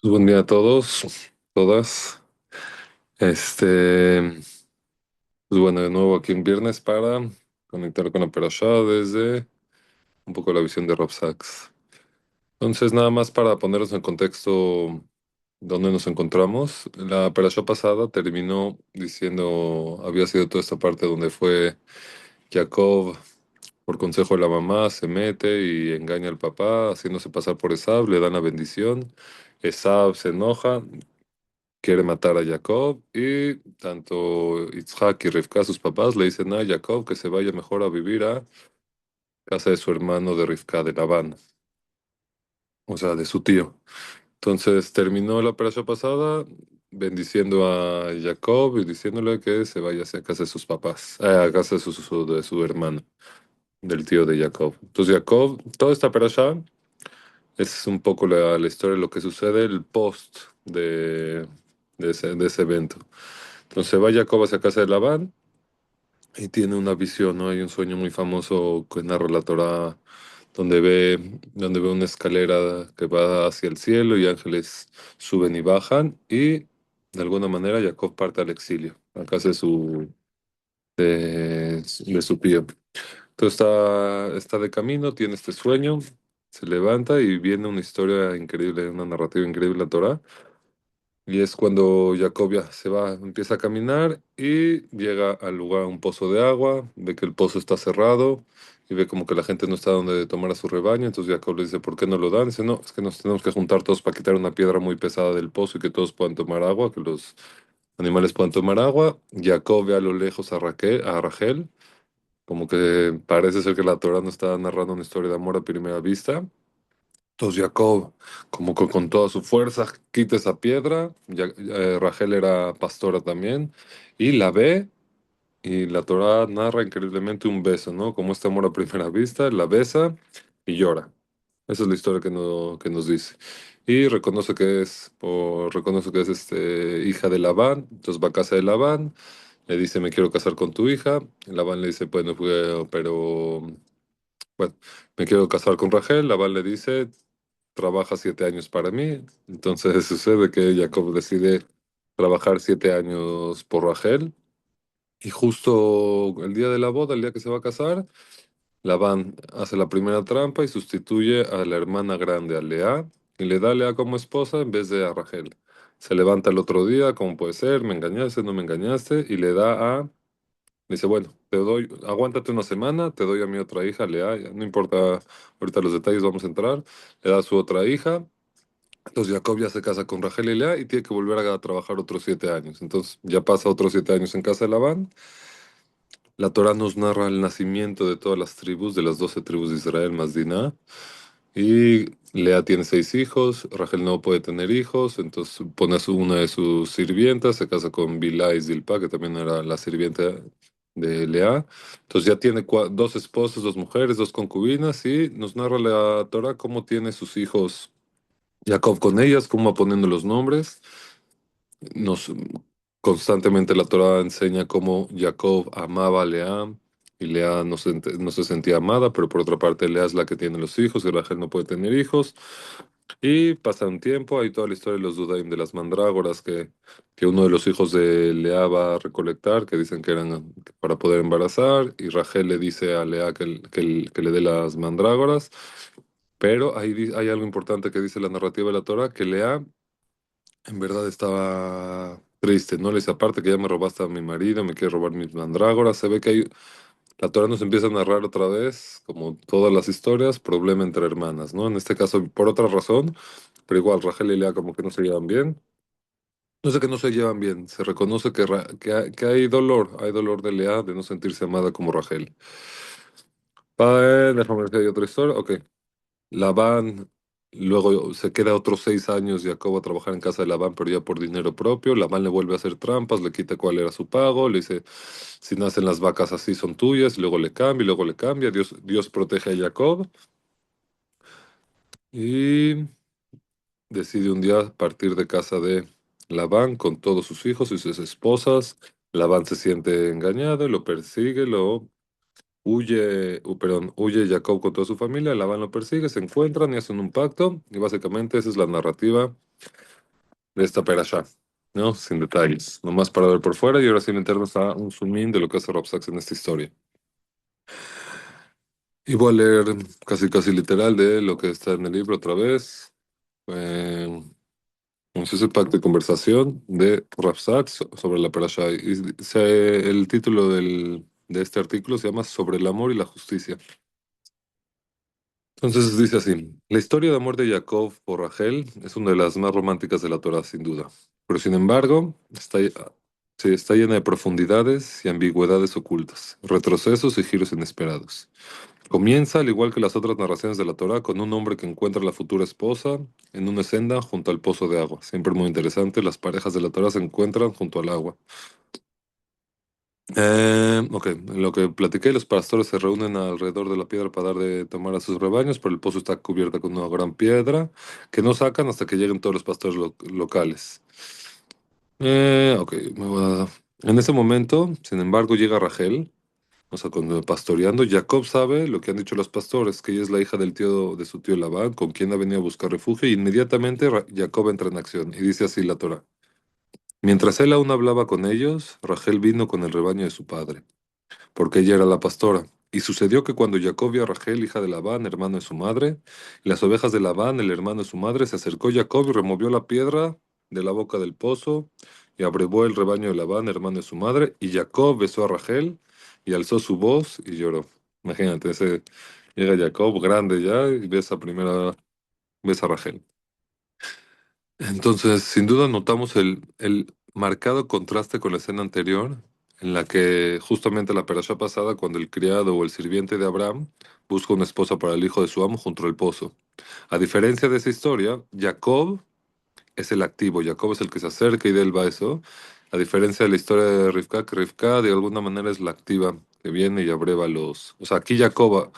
Pues, buen día a todos, todas. Pues bueno, de nuevo aquí en viernes para conectar con la Perashá desde un poco la visión de Rob Sachs. Entonces, nada más para ponernos en contexto dónde nos encontramos. La Perashá pasada terminó diciendo, había sido toda esta parte donde fue Jacob, por consejo de la mamá, se mete y engaña al papá, haciéndose pasar por Esav, le dan la bendición. Esav se enoja, quiere matar a Jacob y tanto Isaac y Rivka, sus papás, le dicen a Jacob que se vaya mejor a vivir a casa de su hermano de Rivka, de Labán, o sea, de su tío. Entonces terminó la operación pasada bendiciendo a Jacob y diciéndole que se vaya hacia casa de sus papás, a casa de de su hermano, del tío de Jacob. Entonces Jacob, toda esta operación es un poco la historia de lo que sucede el post de ese evento. Entonces va Jacob hacia casa de Labán y tiene una visión, ¿no? Hay un sueño muy famoso que narra la Torá donde ve una escalera que va hacia el cielo y ángeles suben y bajan y de alguna manera Jacob parte al exilio, a casa de su tío. Entonces está de camino, tiene este sueño, se levanta y viene una historia increíble, una narrativa increíble en la Torá. Y es cuando Jacob ya se va, empieza a caminar y llega al lugar, a un pozo de agua, ve que el pozo está cerrado y ve como que la gente no está donde tomar a su rebaño. Entonces Jacob le dice, ¿por qué no lo dan? Dice, no, es que nos tenemos que juntar todos para quitar una piedra muy pesada del pozo y que todos puedan tomar agua, que los animales puedan tomar agua. Jacob ve a lo lejos a Rachel, como que parece ser que la Torah no está narrando una historia de amor a primera vista. Entonces Jacob, como que con toda su fuerza, quita esa piedra. Rachel era pastora también. Y la ve, y la Torá narra increíblemente un beso, ¿no? Como este amor a primera vista, la besa y llora. Esa es la historia que nos dice. Y reconoce que es hija de Labán. Entonces va a casa de Labán, le dice, me quiero casar con tu hija. Labán le dice, bueno, pero bueno, me quiero casar con Rachel. Labán le dice, trabaja 7 años para mí. Entonces sucede que Jacob decide trabajar 7 años por Rachel. Y justo el día de la boda, el día que se va a casar, Labán hace la primera trampa y sustituye a la hermana grande, a Lea, y le da a Lea como esposa en vez de a Rachel. Se levanta el otro día, ¿cómo puede ser? ¿Me engañaste? ¿No me engañaste? Y le da a Dice, bueno, te doy, aguántate una semana, te doy a mi otra hija, Lea, no importa ahorita los detalles, vamos a entrar, le da a su otra hija, entonces Jacob ya se casa con Rachel y Lea y tiene que volver a trabajar otros 7 años, entonces ya pasa otros 7 años en casa de Labán. La Torá nos narra el nacimiento de todas las tribus, de las 12 tribus de Israel más Diná, y Lea tiene 6 hijos, Rachel no puede tener hijos, entonces pone a una de sus sirvientas, se casa con Bilhá y Zilpá, que también era la sirvienta de Lea. Entonces ya tiene dos esposas, dos mujeres, dos concubinas, y nos narra la Torah cómo tiene sus hijos Jacob con ellas, cómo va poniendo los nombres. Nos constantemente la Torah enseña cómo Jacob amaba a Lea y Lea no se sentía amada, pero por otra parte Lea es la que tiene los hijos y Rachel no puede tener hijos. Y pasa un tiempo, hay toda la historia de los Dudaim de las mandrágoras que uno de los hijos de Lea va a recolectar, que dicen que eran para poder embarazar, y Rachel le dice a Lea que le dé las mandrágoras. Pero hay algo importante que dice la narrativa de la Torah, que Lea en verdad estaba triste, ¿no? Le dice, aparte que ya me robaste a mi marido, me quiere robar mis mandrágoras. Se ve que la Torah nos empieza a narrar otra vez, como todas las historias, problema entre hermanas, ¿no? En este caso, por otra razón, pero igual Rachel y Lea como que no se llevan bien. No sé que no se llevan bien, se reconoce que hay dolor de Lea de no sentirse amada como Rachel. Déjame ver si hay otra historia. Ok. Labán luego se queda otros 6 años Jacob a trabajar en casa de Labán, pero ya por dinero propio. Labán le vuelve a hacer trampas, le quita cuál era su pago, le dice, si nacen las vacas así son tuyas, y luego le cambia, y luego le cambia. Dios protege a Jacob y decide un día partir de casa de Labán con todos sus hijos y sus esposas. Labán se siente engañado y lo persigue, lo huye Jacob con toda su familia, Labán lo persigue, se encuentran y hacen un pacto, y básicamente esa es la narrativa de esta perashá, ¿no? Sin detalles, nomás para ver por fuera y ahora sí meternos a un zoom in de lo que hace Rob Sachs en esta historia. Y voy a leer casi casi literal de lo que está en el libro otra vez. Eh, es el pacto de conversación de Rob Sachs sobre la perashá. El título de este artículo se llama Sobre el amor y la justicia. Entonces dice así, la historia de amor de Jacob por Rachel es una de las más románticas de la Torá, sin duda. Pero sin embargo, sí, está llena de profundidades y ambigüedades ocultas, retrocesos y giros inesperados. Comienza, al igual que las otras narraciones de la Torá, con un hombre que encuentra a la futura esposa en una senda junto al pozo de agua. Siempre muy interesante, las parejas de la Torá se encuentran junto al agua. Ok, en lo que platiqué, los pastores se reúnen alrededor de la piedra para dar de tomar a sus rebaños, pero el pozo está cubierto con una gran piedra que no sacan hasta que lleguen todos los pastores locales. Ok, en ese momento, sin embargo, llega Rachel, o sea, cuando pastoreando, Jacob sabe lo que han dicho los pastores, que ella es la hija del tío de su tío Labán, con quien ha venido a buscar refugio, y inmediatamente Jacob entra en acción, y dice así la Torá. Mientras él aún hablaba con ellos, Rachel vino con el rebaño de su padre porque ella era la pastora. Y sucedió que cuando Jacob vio a Rachel, hija de Labán, hermano de su madre, y las ovejas de Labán, el hermano de su madre, se acercó Jacob y removió la piedra de la boca del pozo, y abrevó el rebaño de Labán, hermano de su madre, y Jacob besó a Rachel, y alzó su voz y lloró. Imagínate, llega Jacob grande ya, y besa a Rachel. Entonces, sin duda notamos el marcado contraste con la escena anterior, en la que justamente la perashá pasada, cuando el criado o el sirviente de Abraham busca una esposa para el hijo de su amo junto al pozo. A diferencia de esa historia, Jacob es el activo, Jacob es el que se acerca y da el beso, a diferencia de la historia de Rivka, que Rivka de alguna manera es la activa, que viene y abreva los... O sea, aquí Jacob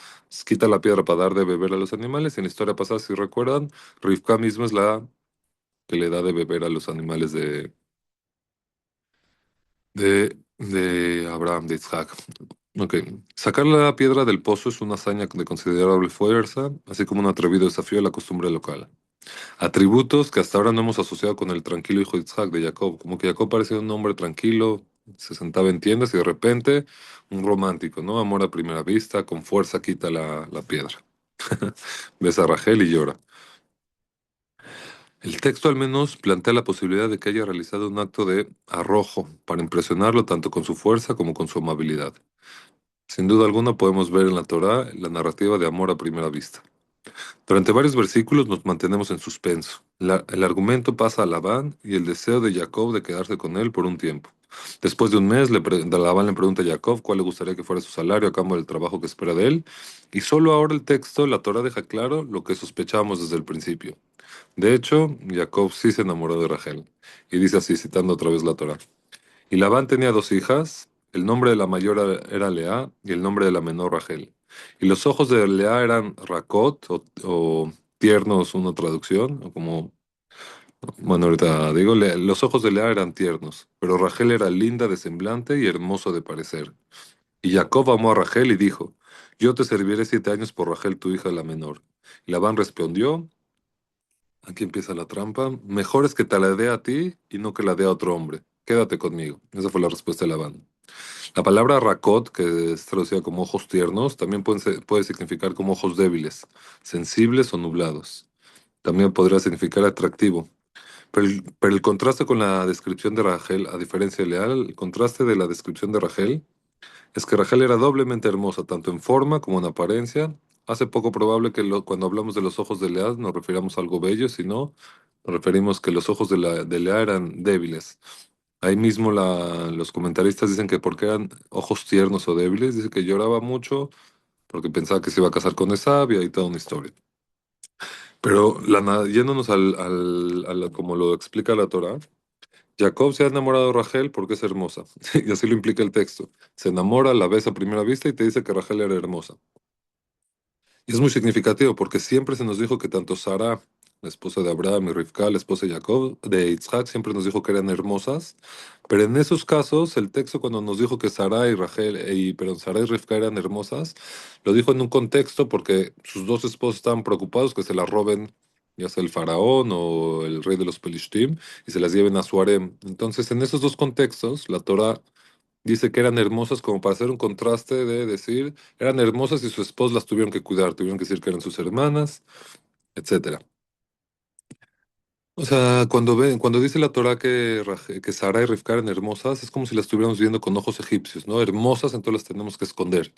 quita la piedra para dar de beber a los animales, y en la historia pasada, si recuerdan, Rivka misma es la que le da de beber a los animales de Abraham, de Isaac. Ok. Sacar la piedra del pozo es una hazaña de considerable fuerza, así como un atrevido desafío a la costumbre local. Atributos que hasta ahora no hemos asociado con el tranquilo hijo de Isaac, de Jacob. Como que Jacob parecía un hombre tranquilo, se sentaba en tiendas y de repente un romántico, ¿no? Amor a primera vista, con fuerza quita la piedra. Besa a Rachel y llora. El texto al menos plantea la posibilidad de que haya realizado un acto de arrojo para impresionarlo tanto con su fuerza como con su amabilidad. Sin duda alguna podemos ver en la Torá la narrativa de amor a primera vista. Durante varios versículos nos mantenemos en suspenso. El argumento pasa a Labán y el deseo de Jacob de quedarse con él por un tiempo. Después de un mes, Labán le pregunta a Jacob cuál le gustaría que fuera su salario a cambio del trabajo que espera de él. Y solo ahora el texto, la Torá deja claro lo que sospechábamos desde el principio. De hecho, Jacob sí se enamoró de Rachel. Y dice así, citando otra vez la Torá. Y Labán tenía dos hijas, el nombre de la mayor era Lea y el nombre de la menor Rachel. Y los ojos de Lea eran Racot o tiernos, una traducción, o como, bueno, ahorita digo, los ojos de Lea eran tiernos, pero Rachel era linda de semblante y hermoso de parecer. Y Jacob amó a Rachel y dijo, yo te serviré 7 años por Rachel, tu hija la menor. Y Labán respondió, aquí empieza la trampa. Mejor es que te la dé a ti y no que la dé a otro hombre. Quédate conmigo. Esa fue la respuesta de Labán. La palabra rakot, que es traducida como ojos tiernos, también puede significar como ojos débiles, sensibles o nublados. También podría significar atractivo. Pero el contraste con la descripción de Rachel, a diferencia de Leal, el contraste de la descripción de Rachel es que Rachel era doblemente hermosa, tanto en forma como en apariencia. Hace poco probable que cuando hablamos de los ojos de Lea nos refiramos a algo bello, sino nos referimos que los ojos de Lea eran débiles. Ahí mismo los comentaristas dicen que porque eran ojos tiernos o débiles, dice que lloraba mucho porque pensaba que se iba a casar con Esab y ahí toda una historia. Pero yéndonos como lo explica la Torá, Jacob se ha enamorado de Rachel porque es hermosa, y así lo implica el texto. Se enamora, la ves a primera vista y te dice que Rachel era hermosa. Y es muy significativo porque siempre se nos dijo que tanto Sara la esposa de Abraham, y Rivka, la esposa de Jacob, de Isaac, siempre nos dijo que eran hermosas. Pero en esos casos, el texto cuando nos dijo que Sara y Rachel, perdón, Sara y Rivka eran hermosas, lo dijo en un contexto porque sus dos esposos estaban preocupados que se las roben, ya sea el faraón o el rey de los Pelishtim, y se las lleven a su harem. Entonces, en esos dos contextos, la Torah dice que eran hermosas como para hacer un contraste de decir, eran hermosas y sus esposos las tuvieron que cuidar, tuvieron que decir que eran sus hermanas, etcétera. O sea, cuando dice la Torah que, que Sara y Rivka eran hermosas, es como si las estuviéramos viendo con ojos egipcios, ¿no? Hermosas, entonces las tenemos que esconder.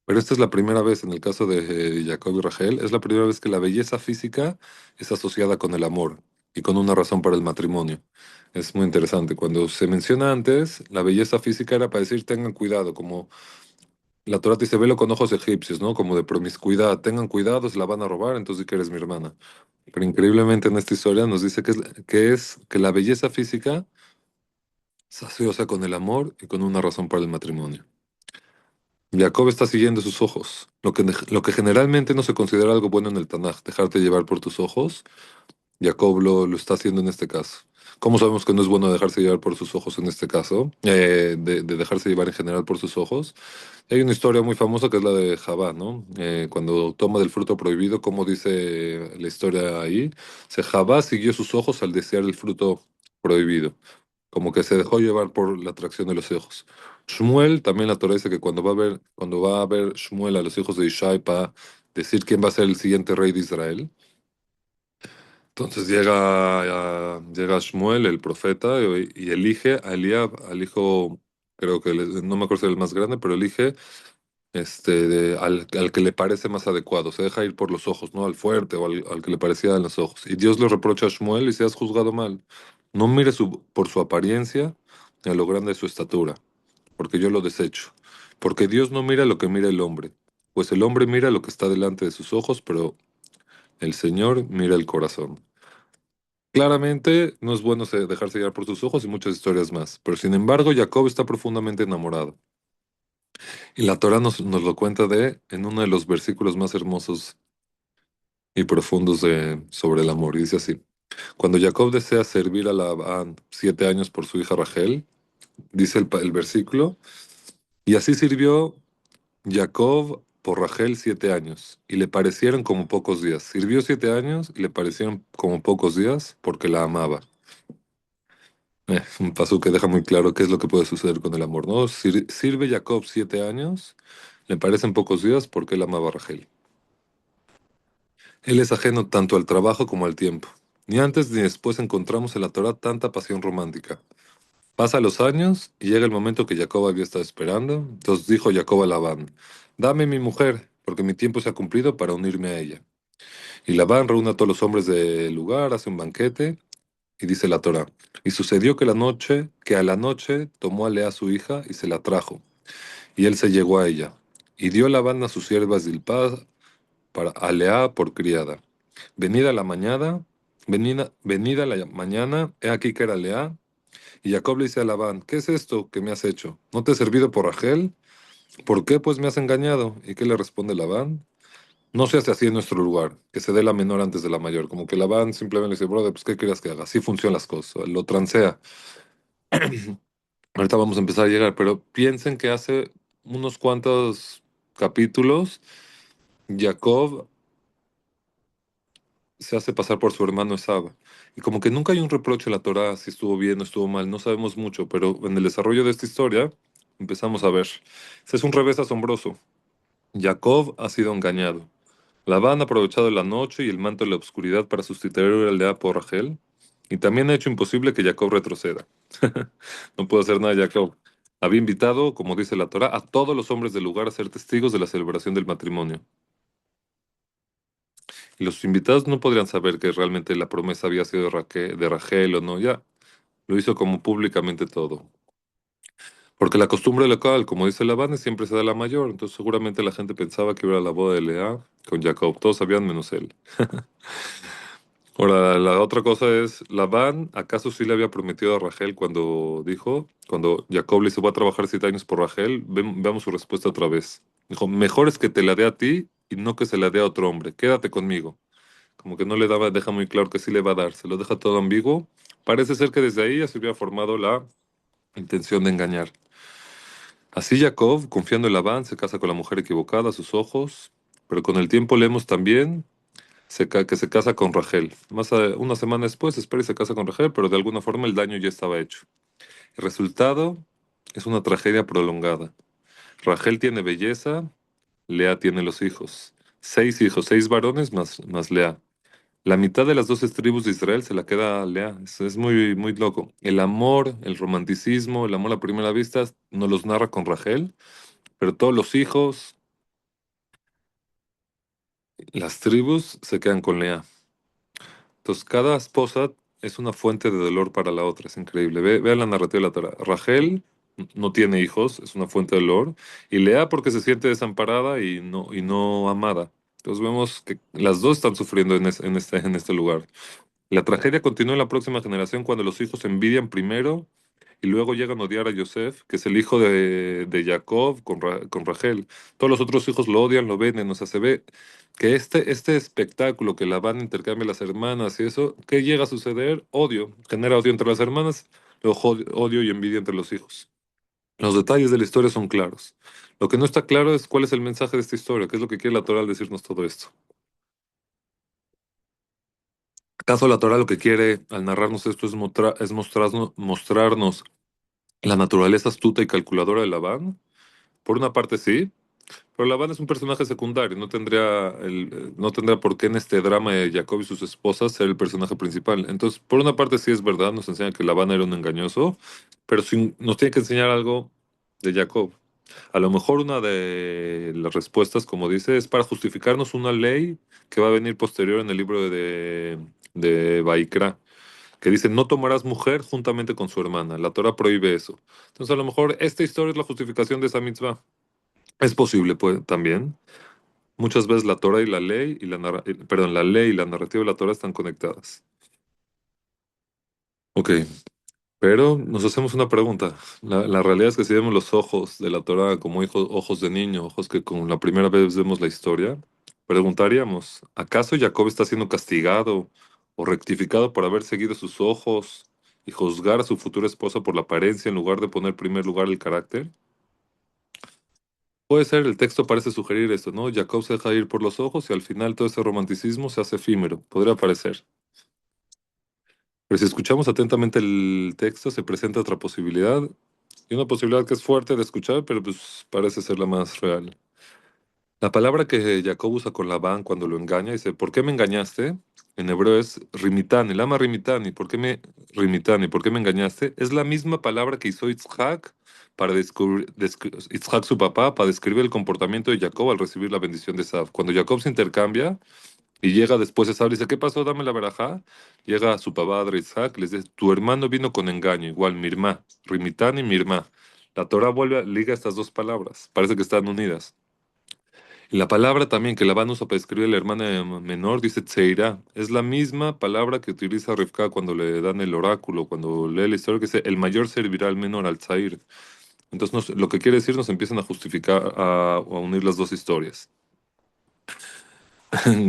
Pero esta es la primera vez, en el caso de Jacob y Rachel, es la primera vez que la belleza física es asociada con el amor y con una razón para el matrimonio. Es muy interesante. Cuando se menciona antes, la belleza física era para decir tengan cuidado, como la Torah te dice, velo con ojos egipcios, ¿no? Como de promiscuidad, tengan cuidado, se la van a robar, entonces di que eres mi hermana. Pero increíblemente en esta historia nos dice que la belleza física se asocia con el amor y con una razón para el matrimonio. Jacob está siguiendo sus ojos, lo que generalmente no se considera algo bueno en el Tanaj, dejarte llevar por tus ojos. Jacob lo está haciendo en este caso. ¿Cómo sabemos que no es bueno dejarse llevar por sus ojos en este caso? De dejarse llevar en general por sus ojos. Hay una historia muy famosa que es la de Jabá, ¿no? Cuando toma del fruto prohibido, como dice la historia ahí, se Jabá siguió sus ojos al desear el fruto prohibido, como que se dejó llevar por la atracción de los ojos. Shmuel, también la Torah dice que cuando va a ver Shmuel a los hijos de Ishai para decir quién va a ser el siguiente rey de Israel, entonces llega Shmuel, el profeta, y elige a Eliab, al hijo, creo que no me acuerdo si era el más grande, pero elige al que le parece más adecuado. Se deja ir por los ojos, ¿no? Al fuerte o al que le parecía en los ojos. Y Dios le reprocha a Shmuel y se has juzgado mal. No mire por su apariencia ni a lo grande de su estatura, porque yo lo desecho. Porque Dios no mira lo que mira el hombre, pues el hombre mira lo que está delante de sus ojos, pero el Señor mira el corazón. Claramente no es bueno dejarse llevar por sus ojos y muchas historias más, pero sin embargo Jacob está profundamente enamorado. Y la Torah nos lo cuenta en uno de los versículos más hermosos y profundos sobre el amor. Y dice así, cuando Jacob desea servir a Labán 7 años por su hija Rachel, dice el versículo, y así sirvió Jacob por Rachel 7 años, y le parecieron como pocos días. Sirvió 7 años y le parecieron como pocos días porque la amaba. Un paso que deja muy claro qué es lo que puede suceder con el amor, ¿no? Sirve Jacob 7 años, le parecen pocos días porque él amaba a Rachel. Él es ajeno tanto al trabajo como al tiempo. Ni antes ni después encontramos en la Torah tanta pasión romántica. Pasa los años y llega el momento que Jacob había estado esperando. Entonces dijo Jacob a Labán, dame mi mujer, porque mi tiempo se ha cumplido para unirme a ella. Y Labán reúne a todos los hombres del lugar, hace un banquete, y dice la Torah, y sucedió que a la noche tomó a Lea su hija y se la trajo, y él se llegó a ella. Y dio Labán a sus siervas Zilpá para a Lea por criada. Venida la mañana, he aquí que era Lea, y Jacob le dice a Labán, ¿qué es esto que me has hecho? ¿No te he servido por Rachel? ¿Por qué pues me has engañado? ¿Y qué le responde Labán? No se hace así en nuestro lugar, que se dé la menor antes de la mayor. Como que Labán simplemente le dice, brother, pues ¿qué querías que haga? Así funcionan las cosas, lo transea. Ahorita vamos a empezar a llegar, pero piensen que hace unos cuantos capítulos, Jacob se hace pasar por su hermano Esab. Y como que nunca hay un reproche en la Torá si estuvo bien o estuvo mal, no sabemos mucho, pero en el desarrollo de esta historia empezamos a ver. Ese es un revés asombroso. Jacob ha sido engañado. Labán ha aprovechado la noche y el manto de la oscuridad para sustituir al Lea por Rachel. Y también ha hecho imposible que Jacob retroceda. No puede hacer nada Jacob. Había invitado, como dice la Torá, a todos los hombres del lugar a ser testigos de la celebración del matrimonio. Y los invitados no podrían saber que realmente la promesa había sido de Rachel o no, ya. Lo hizo como públicamente todo. Porque la costumbre local, como dice Labán, siempre se da la mayor. Entonces seguramente la gente pensaba que era la boda de Lea con Jacob. Todos sabían menos él. Ahora, la otra cosa es, Labán, ¿acaso sí le había prometido a Rachel cuando Jacob le dice, voy a trabajar 7 años por Rachel? Veamos su respuesta otra vez. Dijo, mejor es que te la dé a ti y no que se la dé a otro hombre. Quédate conmigo. Como que no le daba, deja muy claro que sí le va a dar, se lo deja todo ambiguo. Parece ser que desde ahí ya se había formado la intención de engañar. Así Jacob, confiando en Labán, se casa con la mujer equivocada a sus ojos, pero con el tiempo leemos también que se casa con Rachel. Una semana después espera y se casa con Rachel, pero de alguna forma el daño ya estaba hecho. El resultado es una tragedia prolongada. Rachel tiene belleza, Lea tiene los hijos. 6 hijos, 6 varones más Lea. La mitad de las 12 tribus de Israel se la queda a Lea. Es muy, muy loco. El amor, el romanticismo, el amor a primera vista, nos los narra con Rachel, pero todos los hijos, las tribus se quedan con Lea. Entonces, cada esposa es una fuente de dolor para la otra. Es increíble. Ve la narrativa de la Torah. Rachel no tiene hijos, es una fuente de dolor. Y Lea porque se siente desamparada y no amada. Entonces vemos que las dos están sufriendo en este lugar. La tragedia continúa en la próxima generación cuando los hijos envidian primero y luego llegan a odiar a Yosef, que es el hijo de Jacob con Rachel. Todos los otros hijos lo odian, lo venden, o sea, se ve que este espectáculo que Labán intercambia a las hermanas y eso, ¿qué llega a suceder? Odio, genera odio entre las hermanas, luego odio y envidia entre los hijos. Los detalles de la historia son claros. Lo que no está claro es cuál es el mensaje de esta historia, qué es lo que quiere la Torah al decirnos todo esto. ¿Acaso la Torah lo que quiere al narrarnos esto es mostrarnos la naturaleza astuta y calculadora de Labán? Por una parte sí, pero Labán es un personaje secundario, no tendrá por qué en este drama de Jacob y sus esposas ser el personaje principal. Entonces, por una parte sí es verdad, nos enseña que Labán era un engañoso, pero sí nos tiene que enseñar algo de Jacob. A lo mejor una de las respuestas, como dice, es para justificarnos una ley que va a venir posterior en el libro de Baikra, que dice, no tomarás mujer juntamente con su hermana. La Torah prohíbe eso. Entonces, a lo mejor esta historia es la justificación de esa mitzvah. Es posible, pues, también. Muchas veces la Torah y la ley perdón, la ley y la narrativa de la Torah están conectadas. Ok, pero nos hacemos una pregunta. La realidad es que si vemos los ojos de la Torah como ojos de niño, ojos que con la primera vez vemos la historia, preguntaríamos, ¿acaso Jacob está siendo castigado o rectificado por haber seguido sus ojos y juzgar a su futura esposa por la apariencia en lugar de poner en primer lugar el carácter? Puede ser, el texto parece sugerir esto, ¿no? Jacob se deja ir por los ojos y al final todo ese romanticismo se hace efímero. Podría parecer. Pero si escuchamos atentamente el texto, se presenta otra posibilidad, y una posibilidad que es fuerte de escuchar, pero pues parece ser la más real. La palabra que Jacob usa con Labán cuando lo engaña, dice, ¿por qué me engañaste? En hebreo es rimitani, lama rimitani, rimitani, ¿por qué me engañaste? Es la misma palabra que usó Itzhak para Itzhak su papá, para describir el comportamiento de Jacob al recibir la bendición de Esav. Cuando Jacob se intercambia, y llega después Esaú y dice, ¿qué pasó? Dame la verajá. Llega a su padre Isaac, les dice, tu hermano vino con engaño, igual Mirmá, Rimitán y Mirmá. La Torah liga estas dos palabras, parece que están unidas. Y la palabra también que Labán usa para escribir a la hermana menor dice Tseirá. Es la misma palabra que utiliza Rivka cuando le dan el oráculo, cuando lee la historia que dice, el mayor servirá al menor, al Tzair. Entonces lo que quiere decir nos empiezan a justificar, a unir las dos historias.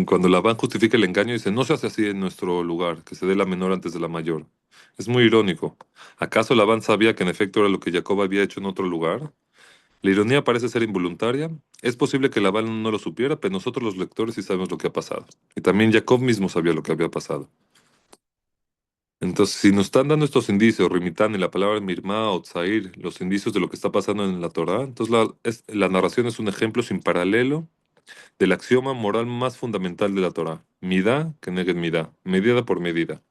Cuando Labán justifica el engaño, dice, no se hace así en nuestro lugar, que se dé la menor antes de la mayor. Es muy irónico. ¿Acaso Labán sabía que en efecto era lo que Jacob había hecho en otro lugar? La ironía parece ser involuntaria. Es posible que Labán no lo supiera, pero nosotros los lectores sí sabemos lo que ha pasado. Y también Jacob mismo sabía lo que había pasado. Entonces, si nos están dando estos indicios, Rimitán y la palabra Mirmá o Tzair, los indicios de lo que está pasando en la Torá, entonces la narración es un ejemplo sin paralelo del axioma moral más fundamental de la Torah. Midá que neged midá, medida por medida.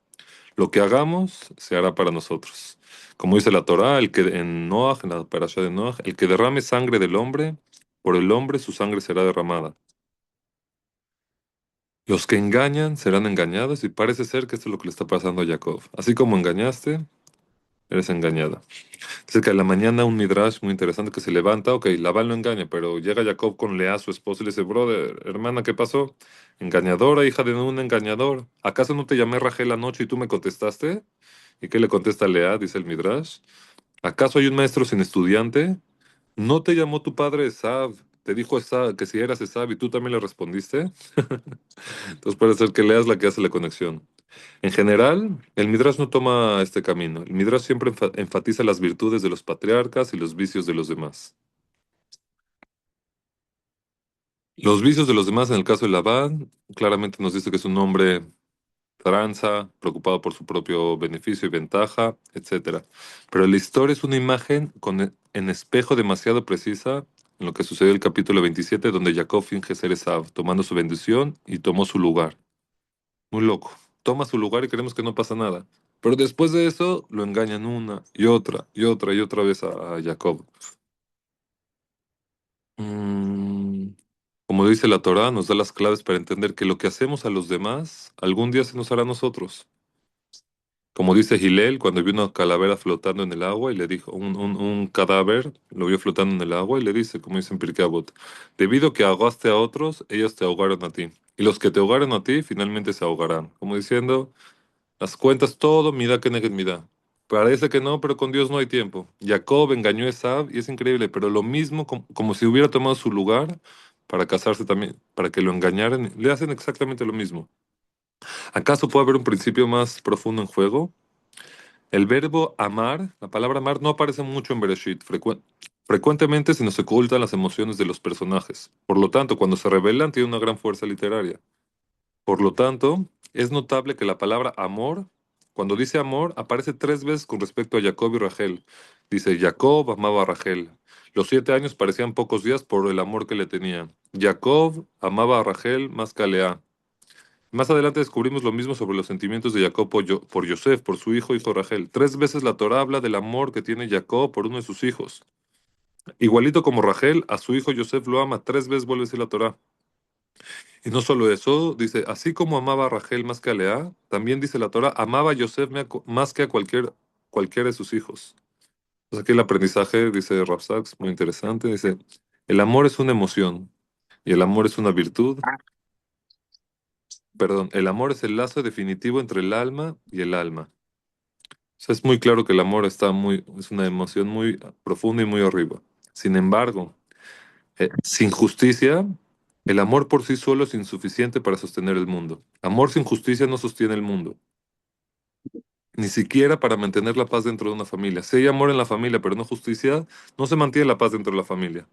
Lo que hagamos se hará para nosotros. Como dice la Torah, en Noaj, en la parasha de Noaj, el que derrame sangre del hombre, por el hombre su sangre será derramada. Los que engañan serán engañados y parece ser que esto es lo que le está pasando a Jacob. Así como engañaste, eres engañada. Dice que a la mañana un midrash muy interesante que se levanta, ok, Labán lo engaña, pero llega Jacob con Lea, su esposa, y le dice, brother, hermana, ¿qué pasó? Engañadora, hija de un engañador. ¿Acaso no te llamé Rachel anoche y tú me contestaste? ¿Y qué le contesta Lea? Dice el midrash. ¿Acaso hay un maestro sin estudiante? ¿No te llamó tu padre Esav? te dijo que si eras Esab y tú también le respondiste. Entonces puede ser que leas la que hace la conexión. En general, el Midrash no toma este camino. El Midrash siempre enfatiza las virtudes de los patriarcas y los vicios de los demás. Los vicios de los demás, en el caso de Labán, claramente nos dice que es un hombre tranza, preocupado por su propio beneficio y ventaja, etcétera. Pero la historia es una imagen en espejo demasiado precisa en lo que sucedió en el capítulo 27, donde Jacob finge ser Esav, tomando su bendición y tomó su lugar. Muy loco. Toma su lugar y creemos que no pasa nada. Pero después de eso lo engañan una y otra y otra y otra vez a Jacob. Mm, Como dice la Torá, nos da las claves para entender que lo que hacemos a los demás algún día se nos hará a nosotros. Como dice Gilel, cuando vio una calavera flotando en el agua y le dijo, un cadáver lo vio flotando en el agua y le dice, como dice en Pirkei Avot, debido a que ahogaste a otros, ellos te ahogaron a ti. Y los que te ahogaron a ti finalmente se ahogarán. Como diciendo, las cuentas todo, mira que neged mira. Parece que no, pero con Dios no hay tiempo. Jacob engañó a Esab y es increíble, pero lo mismo como si hubiera tomado su lugar para casarse también, para que lo engañaran, le hacen exactamente lo mismo. ¿Acaso puede haber un principio más profundo en juego? El verbo amar, la palabra amar, no aparece mucho en Bereshit. Frecuentemente se nos ocultan las emociones de los personajes. Por lo tanto, cuando se revelan, tiene una gran fuerza literaria. Por lo tanto, es notable que la palabra amor, cuando dice amor, aparece tres veces con respecto a Jacob y Rachel. Dice, Jacob amaba a Rachel. Los 7 años parecían pocos días por el amor que le tenía. Jacob amaba a Rachel más que a Lea. Más adelante descubrimos lo mismo sobre los sentimientos de Jacob por Yosef, por su hijo Rachel. Tres veces la Torá habla del amor que tiene Jacob por uno de sus hijos. Igualito como Rachel, a su hijo Yosef lo ama. Tres veces vuelve a decir la Torá. Y no solo eso, dice, así como amaba a Rachel más que a Lea, también dice la Torá, amaba a Yosef más que a cualquiera de sus hijos. Pues aquí el aprendizaje, dice Rav Sachs, muy interesante, dice, el amor es una emoción y el amor es una virtud. Perdón, el amor es el lazo definitivo entre el alma y el alma. O sea, es muy claro que el amor es una emoción muy profunda y muy arriba. Sin embargo, sin justicia, el amor por sí solo es insuficiente para sostener el mundo. Amor sin justicia no sostiene el mundo, ni siquiera para mantener la paz dentro de una familia. Si hay amor en la familia, pero no justicia, no se mantiene la paz dentro de la familia.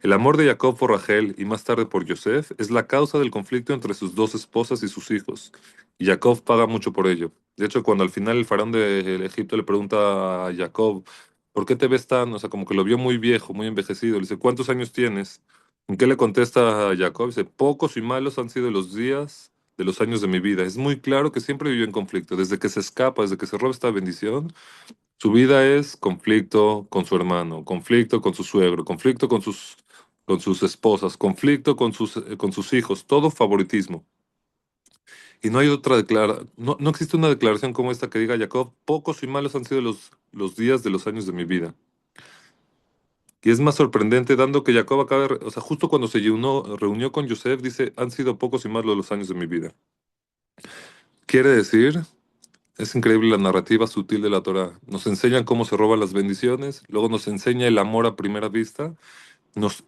El amor de Jacob por Rachel y más tarde por Yosef es la causa del conflicto entre sus dos esposas y sus hijos. Y Jacob paga mucho por ello. De hecho, cuando al final el faraón de Egipto le pregunta a Jacob, ¿por qué te ves tan? O sea, como que lo vio muy viejo, muy envejecido. Le dice, ¿cuántos años tienes? ¿En qué le contesta a Jacob? Dice, pocos y malos han sido los días de los años de mi vida. Es muy claro que siempre vivió en conflicto. Desde que se escapa, desde que se roba esta bendición, su vida es conflicto con su hermano, conflicto con su suegro, conflicto con sus esposas, conflicto con sus hijos, todo favoritismo. Y no hay no existe una declaración como esta que diga Jacob, pocos y malos han sido los días de los años de mi vida. Y es más sorprendente, dando que Jacob o sea, justo cuando se reunió con Yosef, dice, han sido pocos y malos los años de mi vida. Quiere decir, es increíble la narrativa sutil de la Torá. Nos enseñan cómo se roban las bendiciones, luego nos enseña el amor a primera vista,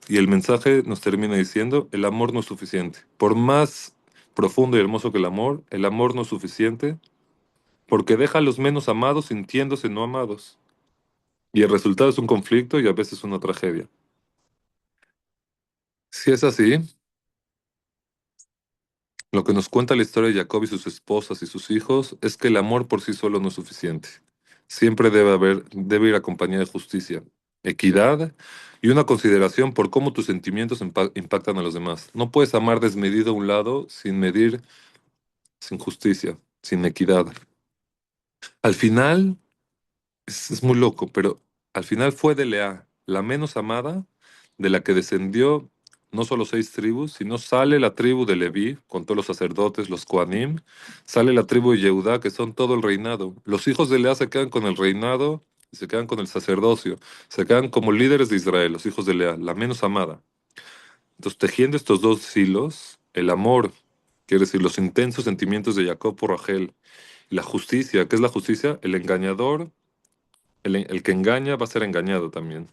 y el mensaje nos termina diciendo, el amor no es suficiente. Por más profundo y hermoso que el amor no es suficiente porque deja a los menos amados sintiéndose no amados. Y el resultado es un conflicto y a veces una tragedia. Si es así, lo que nos cuenta la historia de Jacob y sus esposas y sus hijos es que el amor por sí solo no es suficiente. Siempre debe ir acompañado de justicia, equidad y una consideración por cómo tus sentimientos impactan a los demás. No puedes amar desmedido a un lado sin medir, sin justicia, sin equidad. Al final, es muy loco, pero al final fue de Lea, la menos amada, de la que descendió no solo 6 tribus, sino sale la tribu de Leví, con todos los sacerdotes, los Kohanim, sale la tribu de Yehudá, que son todo el reinado. Los hijos de Lea se quedan con el reinado y se quedan con el sacerdocio, se quedan como líderes de Israel, los hijos de Lea, la menos amada. Entonces, tejiendo estos dos hilos, el amor, quiere decir, los intensos sentimientos de Jacob por Rachel, y la justicia, ¿qué es la justicia? El engañador, el que engaña va a ser engañado también.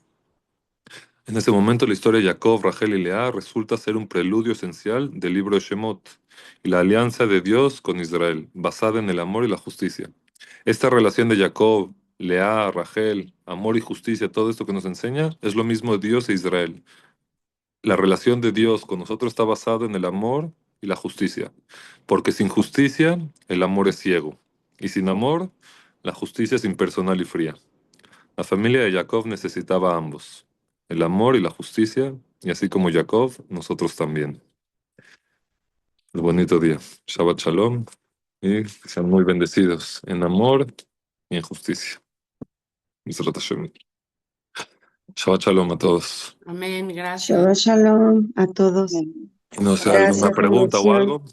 En ese momento, la historia de Jacob, Rachel y Lea resulta ser un preludio esencial del libro de Shemot y la alianza de Dios con Israel, basada en el amor y la justicia. Esta relación de Jacob, Lea, Rachel, amor y justicia, todo esto que nos enseña, es lo mismo de Dios e Israel. La relación de Dios con nosotros está basada en el amor y la justicia, porque sin justicia, el amor es ciego, y sin amor, la justicia es impersonal y fría. La familia de Jacob necesitaba ambos, el amor y la justicia, y así como Jacob, nosotros también. Un bonito día. Shabbat Shalom y que sean muy bendecidos en amor y en justicia. Misrat Hashem. Shabbat Shalom a todos. Amén, gracias. Shabbat Shalom a todos. No sé, ¿alguna Gracias, pregunta o bendición. algo?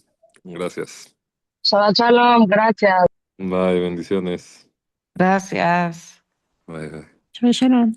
Gracias. Shabbat Shalom, gracias. Bye, bendiciones. Gracias. Bye, bye. Shabbat Shalom.